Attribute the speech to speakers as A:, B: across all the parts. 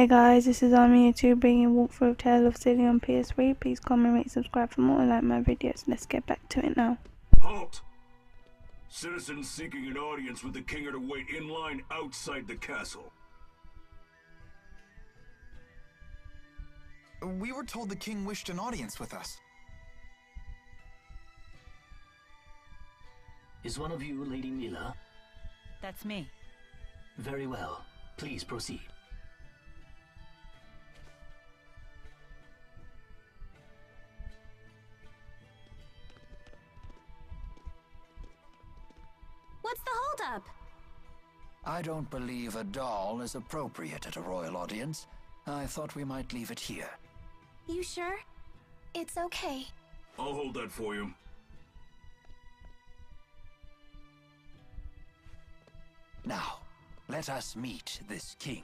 A: Hey guys, this is Army YouTube bringing a walkthrough of Tales of Xillia on PS3. Please comment, rate, subscribe for more and like my videos. Let's get back to it now.
B: Halt! Citizens seeking an audience with the king are to wait in line outside the castle.
C: We were told the king wished an audience with us.
D: Is one of you Lady Mila?
E: That's me.
D: Very well. Please proceed.
F: What's the holdup?
G: I don't believe a doll is appropriate at a royal audience. I thought we might leave it here.
F: You sure? It's okay.
B: I'll hold that for you.
G: Now, let us meet this king.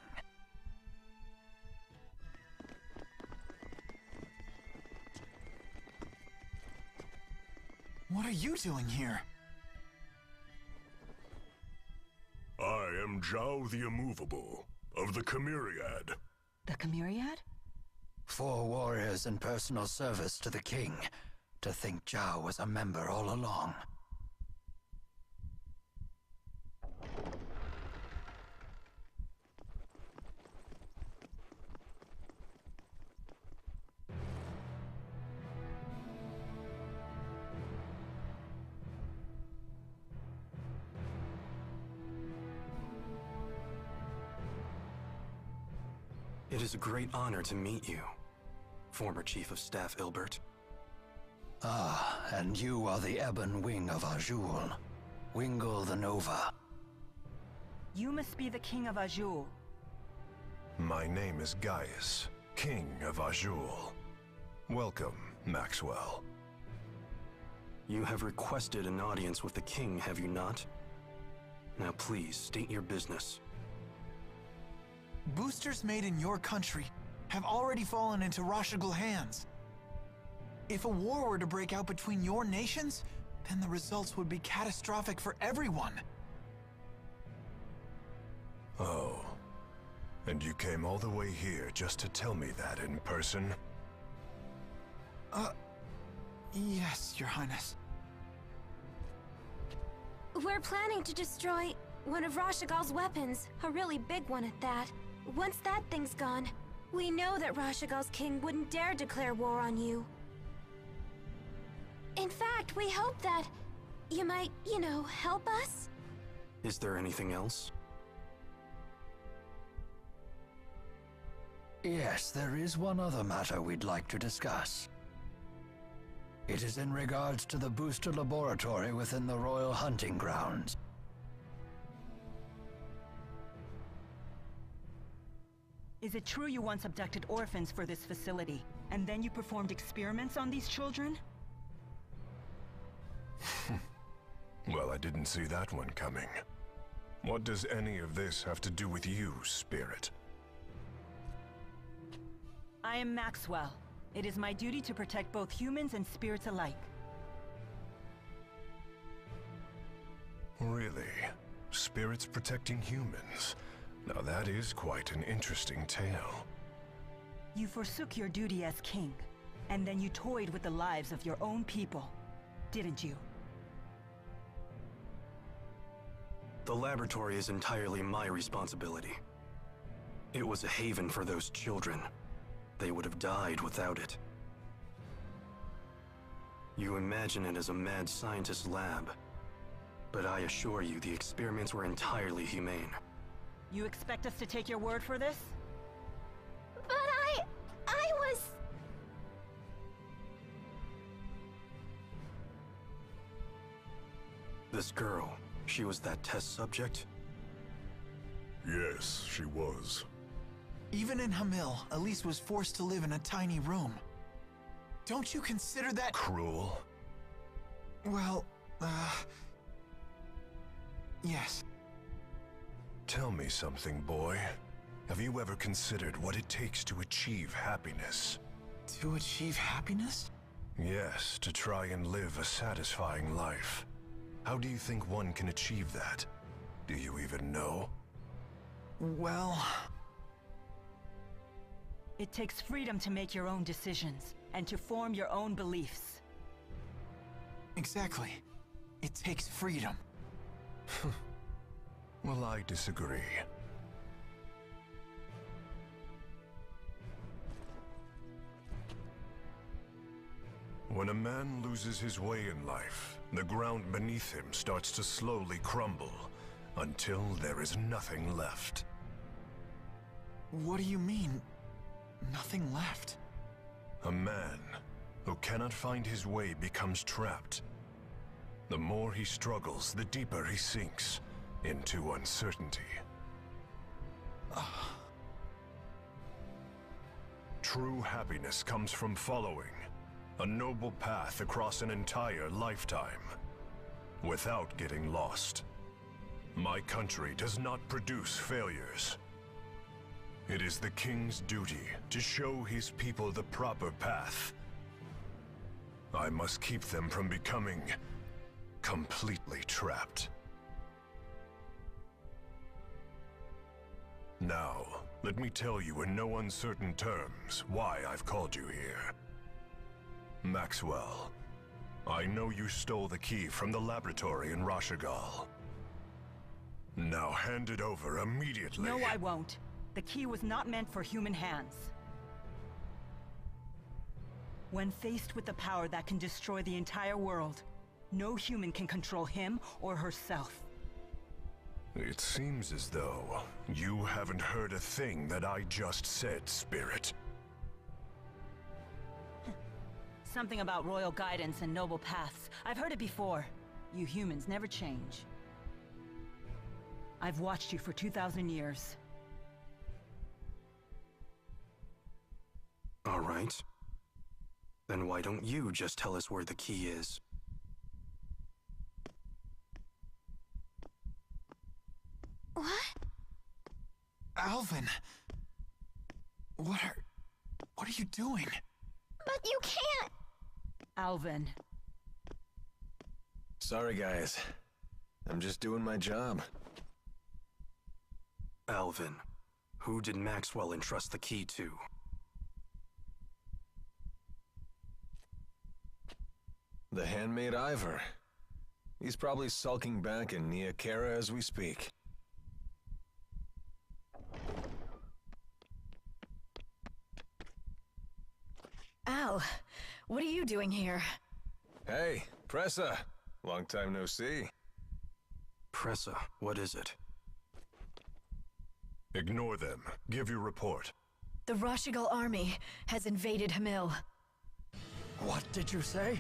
C: What are you doing here?
B: I am Zhao the Immovable, of the Chimeriad.
E: The Chimeriad?
G: 4 warriors in personal service to the king. To think Zhao was a member all along.
H: It is a great honor to meet you, former Chief of Staff Ilbert.
G: Ah, and you are the ebon wing of Azul, Wingle the Nova.
E: You must be the King of Azul.
B: My name is Gaius, King of Azul. Welcome, Maxwell.
H: You have requested an audience with the king, have you not? Now please, state your business.
C: Boosters made in your country have already fallen into Rashagal hands. If a war were to break out between your nations, then the results would be catastrophic for everyone.
B: Oh. And you came all the way here just to tell me that in person?
C: Yes, Your Highness.
F: We're planning to destroy one of Rashagal's weapons, a really big one at that. Once that thing's gone, we know that Rashagal's king wouldn't dare declare war on you. In fact, we hope that you might, help us?
H: Is there anything else?
G: Yes, there is one other matter we'd like to discuss. It is in regards to the booster laboratory within the royal hunting grounds.
E: Is it true you once abducted orphans for this facility, and then you performed experiments on these children?
B: Well, I didn't see that one coming. What does any of this have to do with you, Spirit?
E: I am Maxwell. It is my duty to protect both humans and spirits alike.
B: Really? Spirits protecting humans? Now that is quite an interesting tale.
E: You forsook your duty as king, and then you toyed with the lives of your own people, didn't you?
H: The laboratory is entirely my responsibility. It was a haven for those children. They would have died without it. You imagine it as a mad scientist's lab, but I assure you the experiments were entirely humane.
E: You expect us to take your word for this?
F: But I was...
H: This girl, she was that test subject?
B: Yes, she was.
C: Even in Hamil, Elise was forced to live in a tiny room. Don't you consider that
B: Cruel?
C: well, yes.
B: Tell me something, boy. Have you ever considered what it takes to achieve happiness?
C: To achieve happiness?
B: Yes, to try and live a satisfying life. How do you think one can achieve that? Do you even know?
C: Well,
E: It takes freedom to make your own decisions, and to form your own beliefs.
C: Exactly. It takes freedom.
B: Well, I disagree. When a man loses his way in life, the ground beneath him starts to slowly crumble, until there is nothing left.
C: What do you mean, nothing left?
B: A man who cannot find his way becomes trapped. The more he struggles, the deeper he sinks into uncertainty. True happiness comes from following a noble path across an entire lifetime, without getting lost. My country does not produce failures. It is the king's duty to show his people the proper path. I must keep them from becoming completely trapped. Now, let me tell you in no uncertain terms why I've called you here. Maxwell, I know you stole the key from the laboratory in Rashagal. Now hand it over immediately.
E: No, I won't. The key was not meant for human hands. When faced with the power that can destroy the entire world, no human can control him or herself.
B: It seems as though you haven't heard a thing that I just said, Spirit.
E: Something about royal guidance and noble paths. I've heard it before. You humans never change. I've watched you for 2,000 years.
H: All right. Then why don't you just tell us where the key is?
F: What?
C: Alvin! What are you doing?
F: But you can't!
E: Alvin.
I: Sorry, guys. I'm just doing my job.
H: Alvin, who did Maxwell entrust the key to?
I: The handmaid Ivor. He's probably sulking back in Nia Kara as we speak.
J: Al, what are you doing here?
I: Hey, Pressa. Long time no see.
H: Pressa, what is it?
B: Ignore them. Give your report.
J: The Rashagal army has invaded Hamil.
G: What did you say?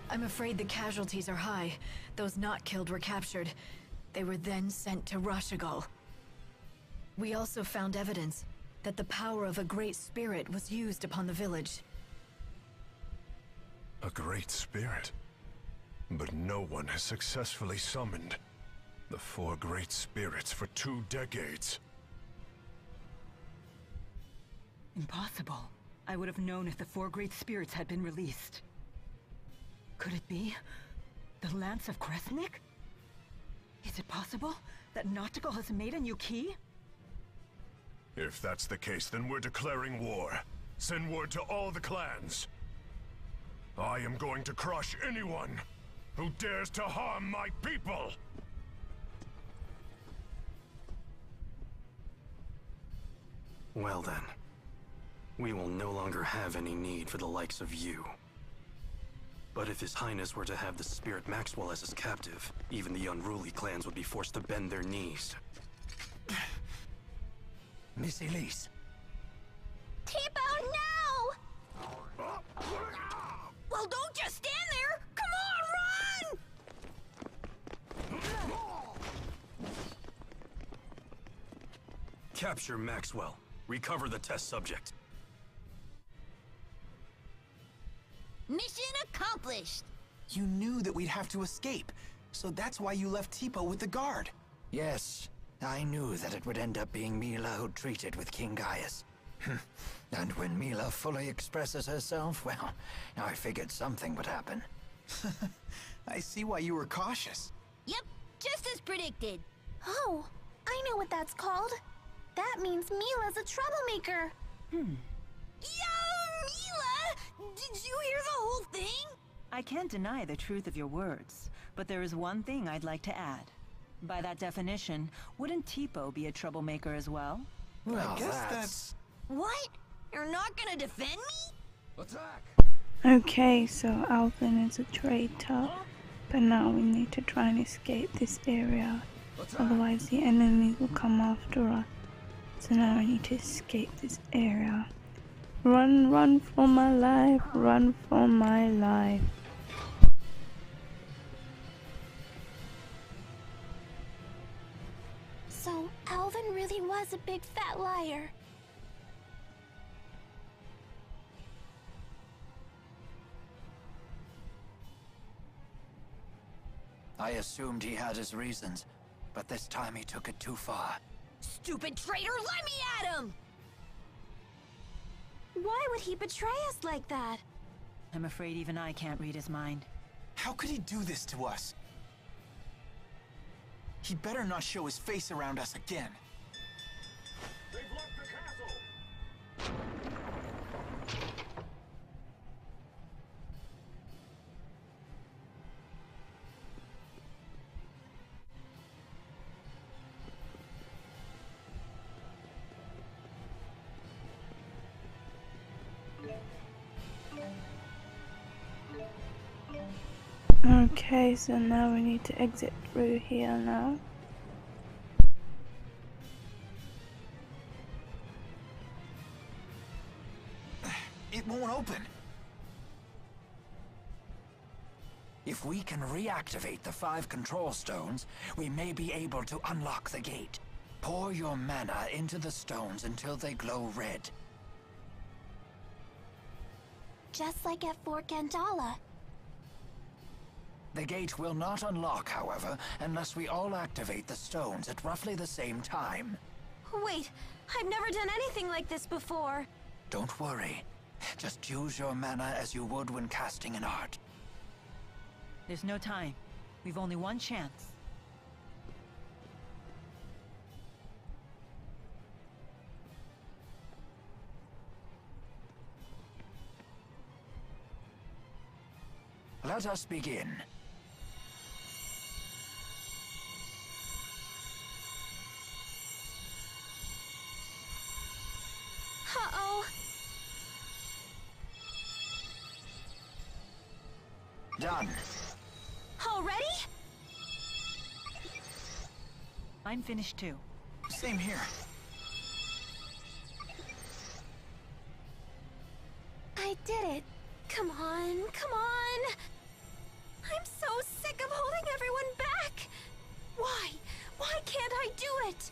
J: I'm afraid the casualties are high. Those not killed were captured. They were then sent to Rashagal. We also found evidence that the power of a great spirit was used upon the village.
B: A great spirit? But no one has successfully summoned the 4 great spirits for 2 decades.
E: Impossible. I would have known if the 4 great spirits had been released. Could it be the Lance of Kresnik? Is it possible that Nautical has made a new key?
B: If that's the case, then we're declaring war. Send word to all the clans. I am going to crush anyone who dares to harm my people!
H: Well then, we will no longer have any need for the likes of you. But if His Highness were to have the Spirit Maxwell as his captive, even the unruly clans would be forced to bend their knees.
G: Miss Elise.
F: Tipo, no! Well, don't just stand there! Come on, run!
H: Capture Maxwell. Recover the test subject.
F: Mission accomplished!
C: You knew that we'd have to escape, so that's why you left Tipo with the guard.
G: Yes, I knew that it would end up being Mila who treated with King Gaius. And when Mila fully expresses herself, well, I figured something would happen.
C: I see why you were cautious.
F: Yep, just as predicted. Oh, I know what that's called. That means Mila's a troublemaker.
E: Hmm.
J: Mila! Did you hear the whole thing?
E: I can't deny the truth of your words, but there is one thing I'd like to add. By that definition, wouldn't Tipo be a troublemaker as well?
I: Well,
C: I guess that's...
J: What? You're not gonna defend me?
I: Attack!
A: Okay, so Alvin is a traitor, but now we need to try and escape this area, otherwise the enemies will come after us. So now I need to escape this area. Run, run for my life, run for my life.
F: So, Alvin really was a big fat liar.
G: I assumed he had his reasons, but this time he took it too far.
J: Stupid traitor, let me at him!
F: Why would he betray us like that?
E: I'm afraid even I can't read his mind.
C: How could he do this to us? He better not show his face around us again.
B: They've left the castle!
A: Okay, so now we need to exit through here now.
C: It won't open.
G: If we can reactivate the 5 control stones, we may be able to unlock the gate. Pour your mana into the stones until they glow red.
F: Just like at Fort Gandala.
G: The gate will not unlock, however, unless we all activate the stones at roughly the same time.
F: Wait, I've never done anything like this before.
G: Don't worry. Just use your mana as you would when casting an art.
E: There's no time. We've only one chance.
G: Let us begin.
F: Uh-oh.
G: Done.
F: Already?
E: I'm finished too.
C: Same here.
F: I did it. Come on, come on. I'm so sick of holding everyone back. Why? Why can't I do it?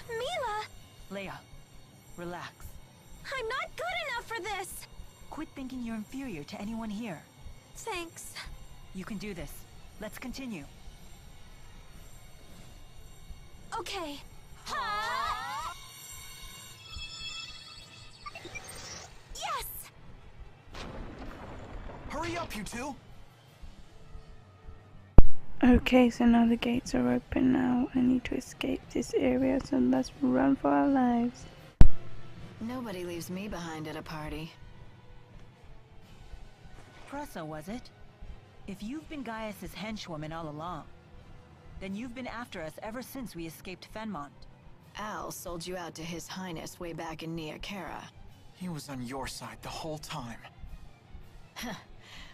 F: Mila!
E: Leia, relax.
F: I'm not good enough for this.
E: Quit thinking you're inferior to anyone here.
F: Thanks.
E: You can do this. Let's continue.
F: Okay. Ha! Yes!
C: Hurry up, you two!
A: Okay, so now the gates are open now. I need to escape this area, so let's run for our lives.
J: Nobody leaves me behind at a party.
E: Pressa, was it? If you've been Gaius's henchwoman all along, then you've been after us ever since we escaped Fenmont.
J: Al sold you out to His Highness way back in Nia Khera.
C: He was on your side the whole time.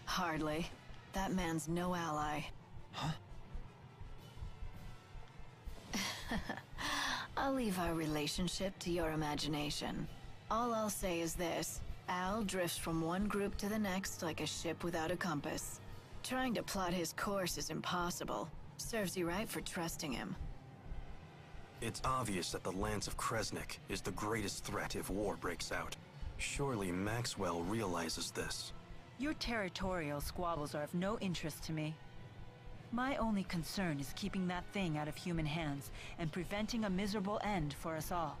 J: Hardly. That man's no ally.
C: Huh?
J: I'll leave our relationship to your imagination. All I'll say is this. Al drifts from one group to the next like a ship without a compass. Trying to plot his course is impossible. Serves you right for trusting him.
H: It's obvious that the Lance of Kresnik is the greatest threat if war breaks out. Surely Maxwell realizes this.
E: Your territorial squabbles are of no interest to me. My only concern is keeping that thing out of human hands and preventing a miserable end for us all.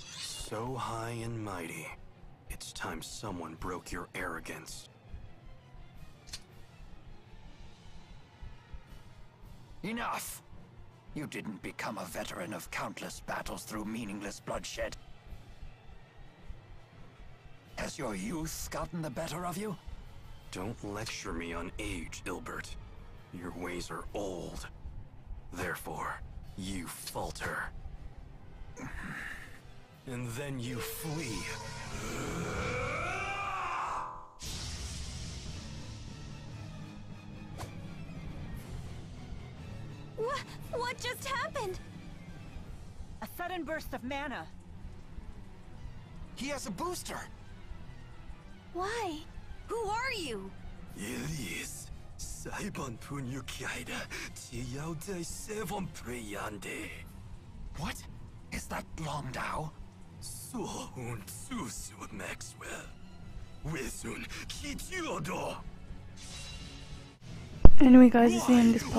H: So high and mighty. It's time someone broke your arrogance.
G: Enough! You didn't become a veteran of countless battles through meaningless bloodshed. Has your youth gotten the better of you?
H: Don't lecture me on age, Ilbert. Your ways are old. Therefore, you falter. And then you flee.
F: What just happened?
E: A sudden burst of mana.
C: He has a booster!
F: Why? Who are you?
H: Elise, Saibon Punyukaida, Tiyaudai Sevon Preyande.
G: What? Is that Longdao?
H: So un Susu Maxwell. Wizun Kitiodo.
A: Anyway guys, it's the end of this part.